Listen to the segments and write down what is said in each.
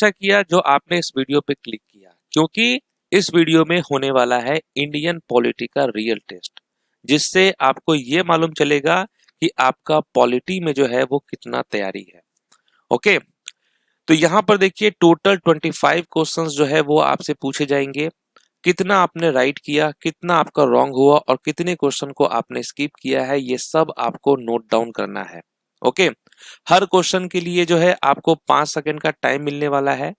अच्छा किया जो आपने इस वीडियो पे क्लिक किया, क्योंकि इस वीडियो में होने वाला है इंडियन पॉलिटी का रियल टेस्ट, जिससे आपको ये मालूम चलेगा कि आपका पॉलिटी में जो है वो कितना तैयारी है। ओके, तो यहाँ पर देखिए टोटल 25 क्वेश्चंस जो है वो आपसे पूछे जाएंगे। कितना आपने राइट किया, कितना आपका रॉन्ग हुआ और कितने क्वेश्चन को आपने स्किप किया है, ये सब आपको नोट डाउन करना है। ओके, हर क्वेश्चन के लिए जो है आपको 5 सेकंड का टाइम मिलने वाला है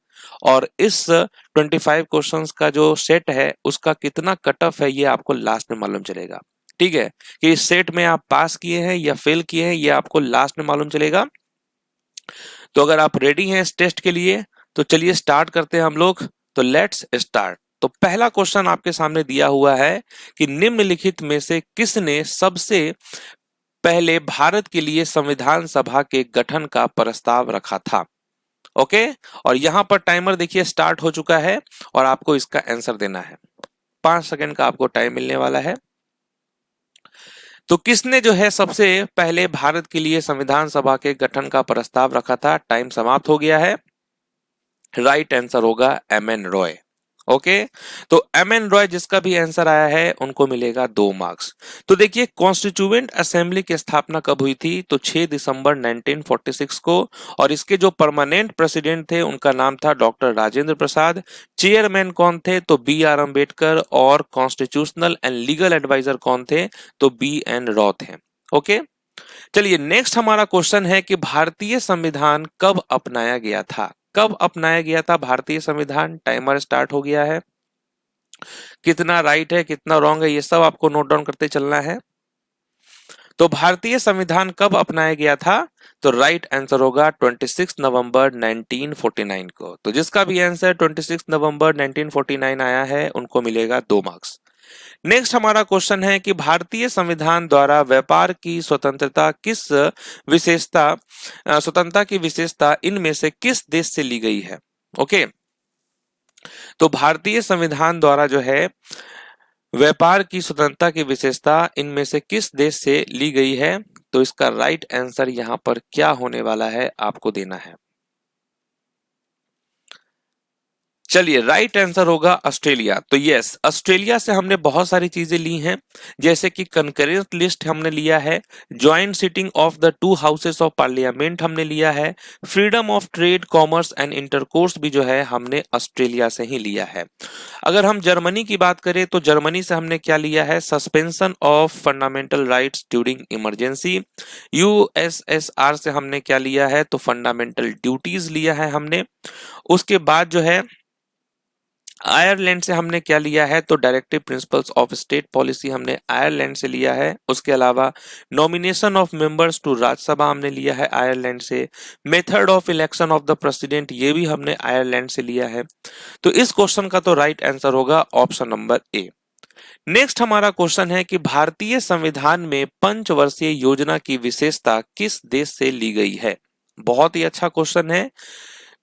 और इस 25 क्वेश्चंस का जो सेट है उसका कितना कट ऑफ है ये आपको लास्ट में मालूम चलेगा। ठीक है, कि इस सेट में आप पास किए हैं या फेल किए हैं ये आपको लास्ट में मालूम चलेगा। तो अगर आप रेडी हैं इस टेस्ट के लिए तो चलिए स्टार्ट करते हैं हम लोग। तो लेट्स स्टार्ट। तो पहला क्वेश्चन आपके सामने दिया हुआ है कि निम्नलिखित में से किसने सबसे पहले भारत के लिए संविधान सभा के गठन का प्रस्ताव रखा था। ओके, और यहां पर टाइमर देखिए स्टार्ट हो चुका है और आपको इसका आंसर देना है। 5 सेकंड का आपको टाइम मिलने वाला है। तो किसने जो है सबसे पहले भारत के लिए संविधान सभा के गठन का प्रस्ताव रखा था। टाइम समाप्त हो गया है। राइट आंसर होगा एम.एन. रॉय। ओके, तो एम.एन. रॉय जिसका भी आंसर आया है उनको मिलेगा 2 मार्क्स। तो देखिए कॉन्स्टिट्यूएंट असेंबली की स्थापना कब हुई थी, तो 6 दिसंबर 1946 को, और इसके जो परमानेंट प्रेसिडेंट थे उनका नाम था डॉक्टर राजेंद्र प्रसाद। चेयरमैन कौन थे, तो बी.आर. अम्बेडकर, और कॉन्स्टिट्यूशनल एंड लीगल एडवाइजर कौन थे, तो बी.एन. रॉ थे। ओके, चलिए नेक्स्ट हमारा क्वेश्चन है कि भारतीय संविधान कब अपनाया गया था। कब अपनाया गया था भारतीय संविधान। टाइमर स्टार्ट हो गया है। कितना राइट है कितना रॉन्ग है ये सब आपको नोट डाउन करते चलना है। तो भारतीय संविधान कब अपनाया गया था, तो राइट आंसर होगा 26 नवंबर 1949 को। तो जिसका भी आंसर 26 नवंबर 1949 आया है उनको मिलेगा 2 मार्क्स। नेक्स्ट हमारा क्वेश्चन है कि भारतीय संविधान द्वारा व्यापार की स्वतंत्रता किस विशेषता स्वतंत्रता की विशेषता इनमें से किस देश से ली गई है। ओके, तो भारतीय संविधान द्वारा जो है व्यापार की स्वतंत्रता की विशेषता इनमें से किस देश से ली गई है, तो इसका राइट आंसर यहां पर क्या होने वाला है आपको देना है। चलिए राइट आंसर होगा ऑस्ट्रेलिया। तो यस, ऑस्ट्रेलिया से हमने बहुत सारी चीजें ली हैं, जैसे कि कंकरेंट लिस्ट हमने लिया है, joint sitting of the 2 houses of parliament हमने लिया है, freedom of trade commerce and intercourse भी जो है हमने ऑस्ट्रेलिया से ही लिया है। अगर हम जर्मनी की बात करें तो जर्मनी से हमने क्या लिया है, suspension of fundamental rights during emergency. USSR से हमने क्या लिया है, तो फंडामेंटल ड्यूटीज लिया है हमने। उसके बाद जो है आयरलैंड से हमने क्या लिया है, तो directive principles of state policy हमने आयरलैंड से लिया है। उसके अलावा nomination of members to Rajya Sabha हमने लिया है आयरलैंड से। Method of election of the president ये भी हमने आयरलैंड से लिया है। तो इस क्वेश्चन का तो राइट आंसर होगा ऑप्शन नंबर ए। नेक्स्ट हमारा क्वेश्चन है कि भारतीय संविधान में पंचवर्षीय योजना की विशेषता किस देश से ली गई है। बहुत ही अच्छा क्वेश्चन है।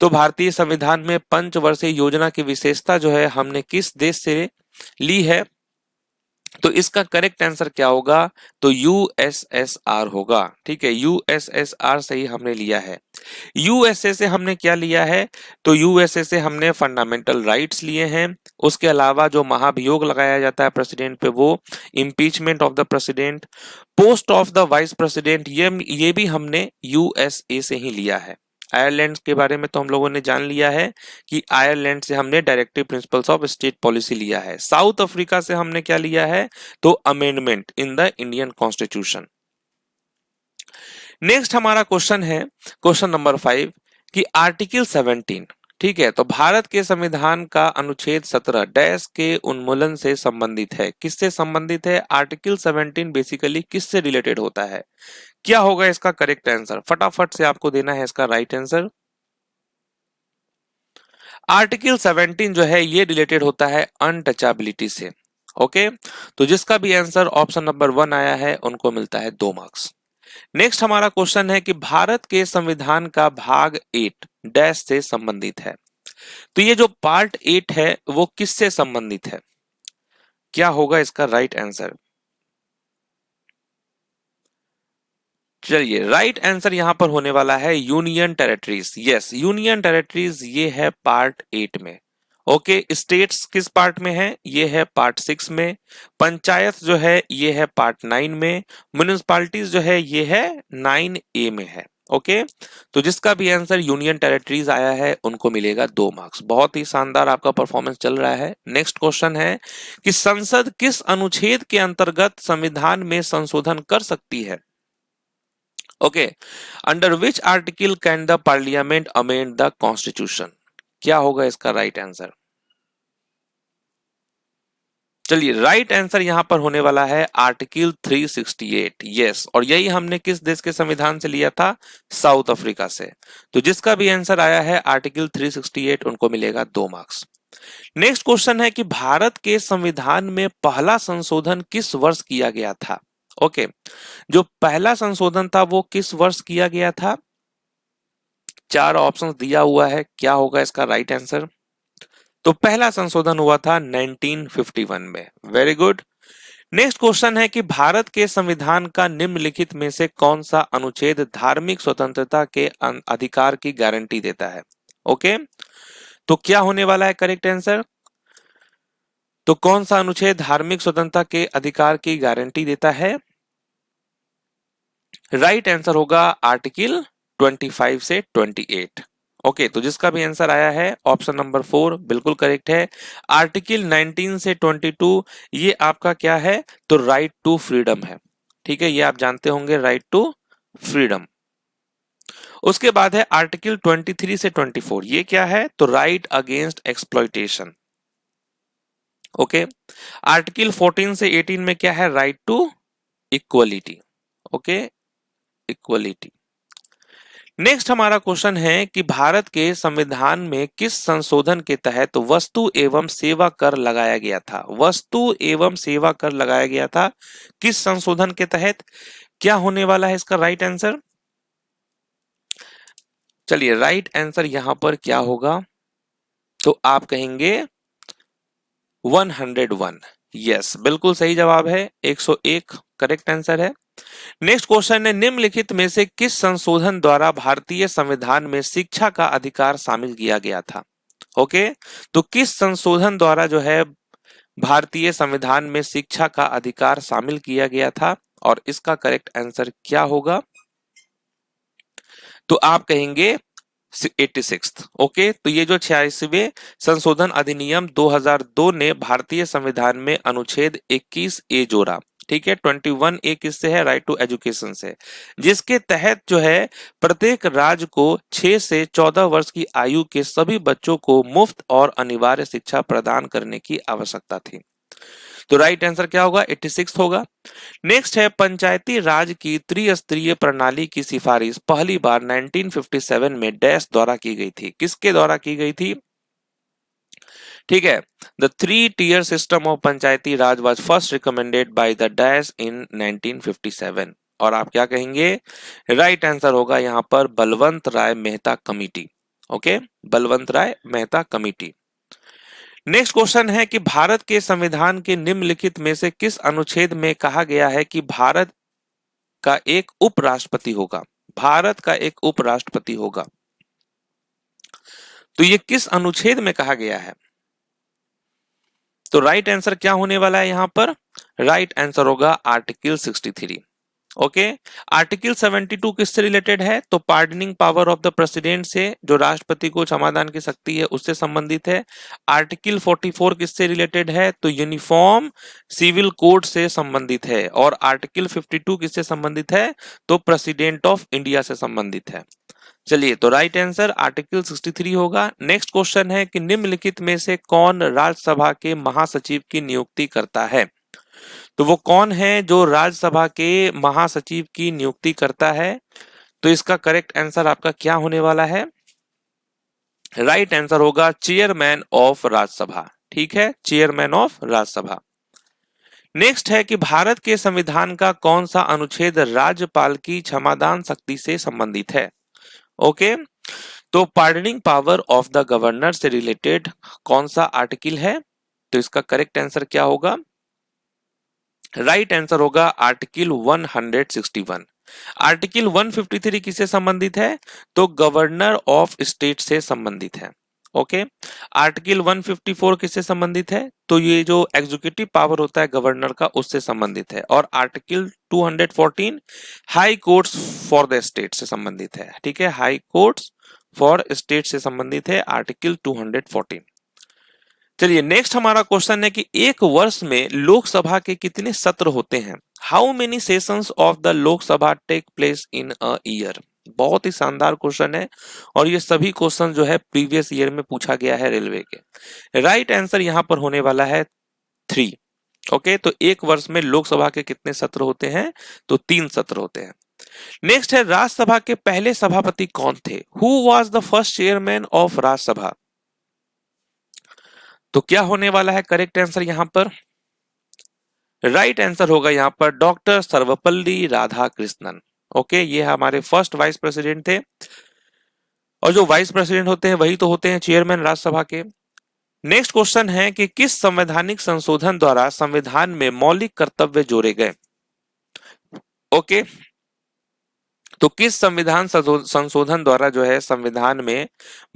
तो भारतीय संविधान में पंचवर्षीय योजना की विशेषता जो है हमने किस देश से ली है, तो इसका करेक्ट आंसर क्या होगा, तो यूएसएसआर होगा। ठीक है, यूएसएसआर से ही हमने लिया है। यूएसए से हमने क्या लिया है, तो यूएसए से हमने फंडामेंटल राइट्स लिए हैं। उसके अलावा जो महाभियोग लगाया जाता है प्रेसिडेंट पे वो impeachment of the president, post of the vice president ये भी हमने यूएसए से ही लिया है। आयरलैंड के बारे में तो हम लोगों ने जान लिया है कि आयरलैंड से हमने directive principles of state policy लिया है। साउथ अफ्रीका से हमने क्या लिया है, तो amendment in the Indian constitution. Next हमारा क्वेश्चन है क्वेश्चन नंबर 5 कि आर्टिकल 17, ठीक है, तो भारत के संविधान का अनुच्छेद 17 डैश के उन्मूलन से संबंधित है। किससे संबंधित है, आर्टिकल 17 बेसिकली किससे रिलेटेड होता है। क्या होगा इसका करेक्ट आंसर, फटाफट से आपको देना है इसका राइट आंसर। आर्टिकल 17 जो है ये रिलेटेड होता है अनटचेबिलिटी से। ओके, तो जिसका भी आंसर ऑप्शन नंबर 1 आया है उनको मिलता है 2 मार्क्स। नेक्स्ट हमारा क्वेश्चन है कि भारत के संविधान का भाग 8 डैश से संबंधित है। तो ये जो पार्ट 8 है वो किससे संबंधित है, क्या होगा इसका राइट आंसर। चलिए, राइट आंसर यहां पर होने वाला है union territories. Yes, union territories ये है पार्ट 8 में। ओके, स्टेट्स किस पार्ट में है? ये है पार्ट 6 में। पंचायत जो है ये है पार्ट 9 में। म्युनिसिपालिटीज जो है ये है 9A में है। ओके, तो जिसका भी आंसर यूनियन टेरिटरीज आया है उनको मिलेगा 2 मार्क्स। बहुत ही शानदार आपका परफॉर्मेंस चल रहा है। नेक्स्ट क्वेश्चन है कि संसद किस अनुच्छेद के अंतर्गत संविधान में संशोधन कर सकती है? Okay, under which article can the parliament amend the constitution? क्या होगा इसका राइट आंसर? चलिए, राइट आंसर यहां पर होने वाला है आर्टिकल 368। यस, और यही हमने किस देश के संविधान से लिया था? साउथ अफ्रीका से। तो जिसका भी आंसर आया है आर्टिकल 368 उनको मिलेगा 2 मार्क्स। नेक्स्ट क्वेश्चन है कि भारत के संविधान में पहला संशोधन किस वर्ष किया गया था? ओके, जो पहला संशोधन था वो किस वर्ष किया गया था? 4 ऑप्शंस दिया हुआ है, क्या होगा इसका राइट आंसर? तो पहला संशोधन हुआ था 1951 में। Very good. नेक्स्ट क्वेश्चन है कि भारत के संविधान का निम्नलिखित में से कौन सा अनुच्छेद धार्मिक स्वतंत्रता के अधिकार की गारंटी देता है? ओके, तो क्या होने वाला है करेक्ट आंसर? तो कौन सा अनुच्छेद धार्मिक स्वतंत्रता के अधिकार की गारंटी देता है? राइट आंसर होगा आर्टिकल 25 से 28। ओके, तो जिसका भी आंसर आया है ऑप्शन नंबर 4 बिल्कुल करेक्ट है। आर्टिकल 19 से 22 ये आपका क्या है? तो राइट टू फ्रीडम है। ठीक है, ये आप जानते होंगे, राइट टू फ्रीडम। उसके बाद है आर्टिकल 23 से 24, ये क्या है? तो right against exploitation. Okay, article 14 से 18 में क्या है? Right to equality. Okay, equality. Next हमारा क्वेश्चन है कि भारत के संविधान में किस संशोधन के तहत वस्तु एवं सेवा कर लगाया गया था? वस्तु एवं सेवा कर लगाया गया था किस संशोधन के तहत? क्या होने वाला है इसका राइट आंसर? चलिए, राइट आंसर यहां पर क्या होगा? तो आप कहेंगे 101। यस, बिल्कुल सही जवाब है, 101 करेक्ट आंसर है। नेक्स्ट क्वेश्चन है निम्नलिखित में से किस संशोधन द्वारा भारतीय संविधान में शिक्षा का अधिकार शामिल किया गया था? ओके, तो किस संशोधन द्वारा जो है भारतीय संविधान में शिक्षा का अधिकार शामिल किया गया था और इसका करेक्ट आंसर क्या होगा? तो आप कहेंगे 86। ओके, तो ये जो 86वें संशोधन अधिनियम 2002 ने भारतीय संविधान में अनुच्छेद 21A जोड़ा। ठीक है, 21A किससे है? राइट टू एजुकेशन से, जिसके तहत जो है प्रत्येक राज्य को 6 से 14 वर्ष की आयु के सभी बच्चों को मुफ्त और अनिवार्य शिक्षा प्रदान करने की आवश्यकता थी। तो राइट आंसर क्या होगा? 86 होगा। नेक्स्ट है पंचायती राज की त्रिस्तरीय प्रणाली की सिफारिश पहली बार 1957 में डैश द्वारा की गई थी। किसके द्वारा की गई थी? ठीक है, the 3-tier system of Panchayati Raj was first recommended by the dash in 1957। और आप क्या कहेंगे? राइट आंसर होगा यहां पर बलवंत राय मेहता कमिटी। ओके, बलवंत राय मेहता कमिटी। नेक्स्ट क्वेश्चन है कि भारत के संविधान के निम्नलिखित में से किस अनुच्छेद में कहा गया है कि भारत का एक उपराष्ट्रपति होगा? भारत का एक उपराष्ट्रपति होगा, तो ये किस अनुच्छेद में कहा गया है? तो राइट आंसर क्या होने वाला है यहां पर? राइट आंसर होगा आर्टिकल 63। ओके, आर्टिकल 72 किससे रिलेटेड है? तो pardoning power of the president से, जो राष्ट्रपति को क्षमादान की शक्ति है उससे संबंधित है। आर्टिकल 44 किससे रिलेटेड है? तो यूनिफॉर्म सिविल कोड से संबंधित है। और आर्टिकल 52 किससे संबंधित है? तो प्रेसिडेंट ऑफ इंडिया से संबंधित है। चलिए, तो राइट आंसर आर्टिकल 63 होगा। नेक्स्ट क्वेश्चन है कि निम्नलिखित में से कौन राज्यसभा के महासचिव की नियुक्ति करता है? तो वो कौन है जो राज्यसभा के महासचिव की नियुक्ति करता है? तो इसका करेक्ट आंसर आपका क्या होने वाला है? राइट आंसर होगा चेयरमैन ऑफ राज्यसभा। ठीक है, चेयरमैन ऑफ राज्यसभा। नेक्स्ट है कि भारत के संविधान का कौन सा अनुच्छेद राज्यपाल की क्षमादान शक्ति से संबंधित है? ओके, तो pardoning power of the governor से रिलेटेड कौन सा आर्टिकल है? तो इसका करेक्ट आंसर क्या होगा? राइट आंसर होगा आर्टिकल 161। आर्टिकल 153 किससे संबंधित है? तो गवर्नर ऑफ स्टेट से संबंधित है। ओके। आर्टिकल 154 किससे संबंधित है? तो ये जो एग्जीक्यूटिव पावर होता है गवर्नर का उससे संबंधित है। और article 214 high courts for the state से संबंधित है। ठीक है, हाई कोर्ट्स फॉर स्टेट से संबंधित है आर्टिकल 214। चलिए नेक्स्ट हमारा क्वेश्चन है कि एक वर्ष में लोकसभा के कितने सत्र होते हैं? How many sessions of the Lok Sabha take place in a year? बहुत ही शानदार क्वेश्चन है और ये सभी क्वेश्चन जो है प्रीवियस ईयर में पूछा गया है रेलवे के। राइट आंसर यहां पर होने वाला है 3। ओके, तो एक वर्ष में लोकसभा के कितने सत्र होते हैं? तो 3 सत्र होते हैं। नेक्स्ट है राज्यसभा के पहले सभापति कौन थे? Who was the first chairman of Rajya Sabha? तो क्या होने वाला है करेक्ट आंसर यहां पर? राइट आंसर होगा यहां पर डॉक्टर सर्वपल्ली राधाकृष्णन। ओके, ये हमारे फर्स्ट वाइस प्रेसिडेंट थे और जो वाइस प्रेसिडेंट होते हैं वही तो होते हैं चेयरमैन राज्यसभा के। नेक्स्ट क्वेश्चन है कि किस संवैधानिक संशोधन द्वारा संविधान में मौलिक कर्तव्य जोड़े गए? ओके, तो किस संविधान संशोधन द्वारा जो है संविधान में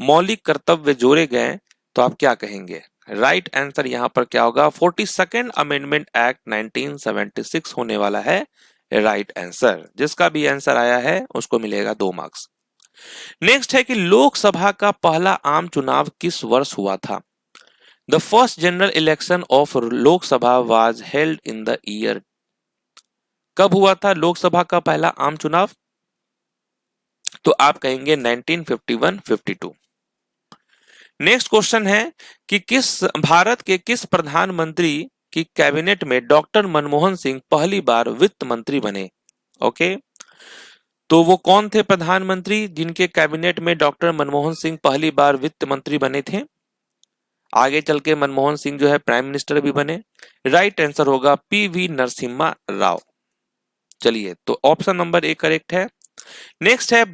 मौलिक कर्तव्य जोड़े गए? तो आप क्या कहेंगे? राइट आंसर यहां पर क्या होगा? 42nd अमेंडमेंट एक्ट 1976 होने वाला है राइट आंसर। जिसका भी आंसर आया है उसको मिलेगा 2 मार्क्स। नेक्स्ट है कि लोकसभा का पहला आम चुनाव किस वर्ष हुआ था? The first general election of Lok Sabha was held in the year. कब हुआ था लोकसभा का पहला आम चुनाव? तो आप कहेंगे 1951-52। नेक्स्ट क्वेश्चन है कि भारत के किस प्रधानमंत्री की कैबिनेट में डॉक्टर मनमोहन सिंह पहली बार वित्त मंत्री बने? ओके, तो वो कौन थे प्रधानमंत्री जिनके कैबिनेट में डॉक्टर मनमोहन सिंह पहली बार वित्त मंत्री बने थे? आगे चल के मनमोहन सिंह जो है प्राइम मिनिस्टर भी बने। राइट आंसर होगा पीवी नरसिम्हा राव। चलिए, तो ऑप्शन नंबर ए करेक्ट है। नेक्स्ट है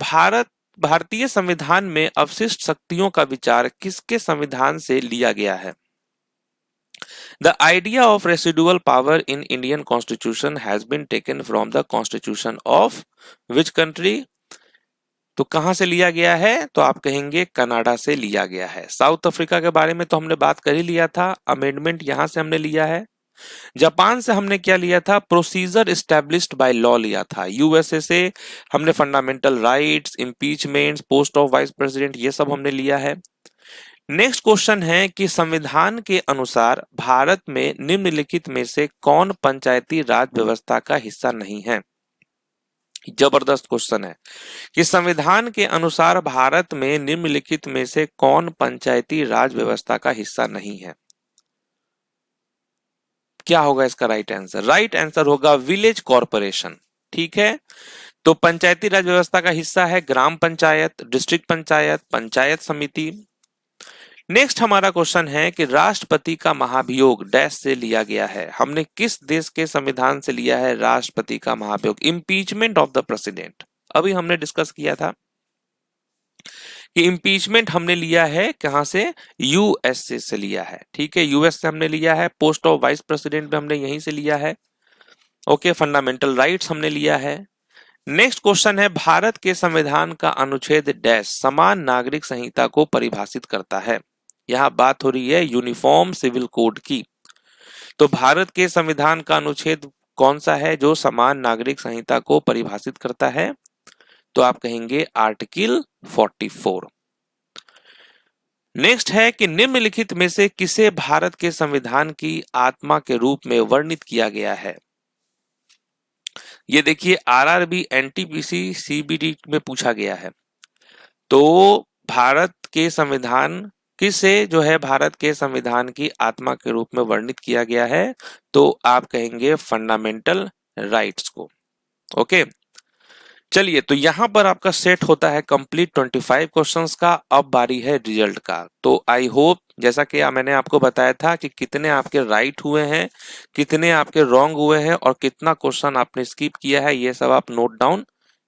भारतीय संविधान में अवशिष्ट शक्तियों का विचार किसके संविधान से लिया गया है? The idea of residual power in Indian Constitution has been taken from the Constitution of which country? तो कहां से लिया गया है? तो आप कहेंगे कनाडा से लिया गया है। साउथ अफ्रीका के बारे में तो हमने बात कर ही लिया था, अमेंडमेंट यहां से हमने लिया है। जापान से हमने क्या लिया था? प्रोसीजर एस्टैब्लिश्ड बाय लॉ लिया था। यूएसए से हमने fundamental rights, impeachment, post of vice president, ये सब हमने लिया है। नेक्स्ट क्वेश्चन है कि संविधान के अनुसार भारत में निम्नलिखित में से कौन पंचायती राज व्यवस्था का हिस्सा नहीं है? जबरदस्त क्वेश्चन है कि संविधान के अनुसार भारत में निम्नलिखित में से कौन पंचायती राज व्यवस्था का हिस्सा नहीं है? क्या होगा इसका राइट आंसर? राइट आंसर होगा विलेज कॉर्पोरेशन। ठीक है, तो पंचायती राज व्यवस्था का हिस्सा है ग्राम पंचायत, डिस्ट्रिक्ट पंचायत, पंचायत समिति। नेक्स्ट हमारा क्वेश्चन है कि राष्ट्रपति का महाभियोग डैश से लिया गया है? हमने किस देश के संविधान से लिया है राष्ट्रपति का महाभियोग? Impeachment of the president. अभी हमने डिस्कस किया था कि इम्पीचमेंट हमने लिया है कहां से? यूएसए से लिया है। ठीक है, यूएस से हमने लिया है। पोस्ट ऑफ वाइस प्रेसिडेंट भी हमने यहीं से लिया है। ओके, फंडामेंटल राइट्स हमने लिया है। नेक्स्ट क्वेश्चन है भारत के संविधान का अनुच्छेद डैश समान नागरिक संहिता को परिभाषित करता है? यहां बात हो रही है यूनिफॉर्म सिविल कोड की। तो भारत के संविधान का अनुच्छेद कौन सा है जो समान नागरिक संहिता को परिभाषित करता है? तो आप कहेंगे आर्टिकल 44। नेक्स्ट है कि निम्नलिखित में से किसे भारत के संविधान की आत्मा के रूप में वर्णित किया गया है? ये देखिए आरआरबी, एनटीपीसी, सीबीडी में पूछा गया है। तो भारत के संविधान किसे जो है भारत के संविधान की आत्मा के रूप में वर्णित किया गया है? तो आप कहेंगे फंडामेंटल राइट्स को। ओके, चलिए, तो यहां पर आपका सेट होता है कंप्लीट 25 क्वेश्चंस का। अब बारी है रिजल्ट का। तो आई होप जैसा कि मैंने आपको बताया था कि कितने आपके राइट हुए हैं, कितने आपके रॉन्ग हुए हैं और कितना क्वेश्चन आपने स्किप किया है, ये सब आप नोट डाउन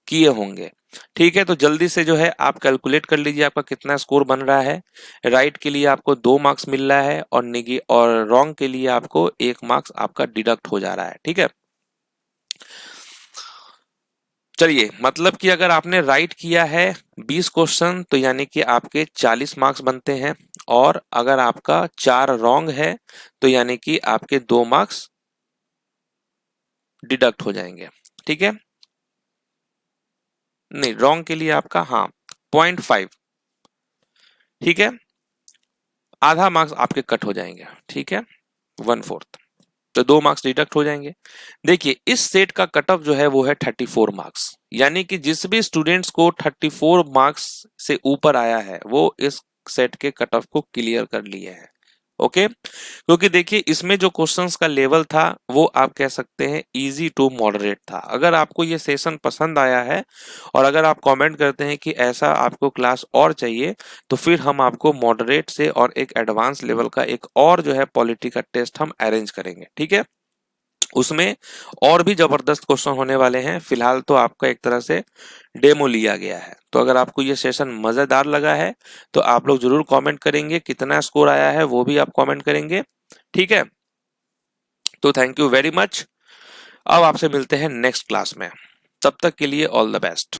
किए होंगे। ठीक है, तो जल्दी से जो है आप कैलकुलेट कर लीजिए आपका कितना स्कोर बन रहा है। राइट के लिए आपको 2 मार्क्स मिल रहा है और रॉन्ग के लिए आपको 1 मार्क्स आपका डिडक्ट हो जा रहा है। ठीक है, चलिए, मतलब कि अगर आपने राइट किया है 20 क्वेश्चन तो यानी कि आपके 40 मार्क्स बनते हैं, और अगर आपका 4 रॉन्ग है तो यानी कि आपके 2 मार्क्स डिडक्ट हो जाएंगे। ठीक है, नहीं रॉन्ग के लिए आपका, हाँ, 0.5, ठीक है, आधा मार्क्स आपके कट हो जाएंगे। ठीक है, 1/4, तो 2 मार्क्स डिडक्ट हो जाएंगे। देखिए, इस सेट का कट ऑफ जो है वो है 34 मार्क्स, यानी कि जिस भी स्टूडेंट्स को 34 मार्क्स से ऊपर आया है वो इस सेट के कट ऑफ को क्लियर कर लिए हैं। ओके, क्योंकि देखिए इसमें जो क्वेश्चंस का लेवल था वो आप कह सकते हैं इजी टू मॉडरेट था। अगर आपको ये सेशन पसंद आया है और अगर आप कमेंट करते हैं कि ऐसा आपको क्लास और चाहिए, तो फिर हम आपको मॉडरेट से और एक एडवांस लेवल का एक और जो है पॉलिटी का टेस्ट हम अरेंज करेंगे। ठीक है, उसमें और भी जबरदस्त क्वेश्चन होने वाले हैं। फिलहाल तो आपका एक तरह से डेमो लिया गया है। तो अगर आपको ये सेशन मजेदार लगा है तो आप लोग जरूर कमेंट करेंगे, कितना स्कोर आया है वो भी आप कमेंट करेंगे। ठीक है, तो थैंक यू वेरी मच। अब आपसे मिलते हैं नेक्स्ट क्लास में, तब तक के लिए ऑल द बेस्ट।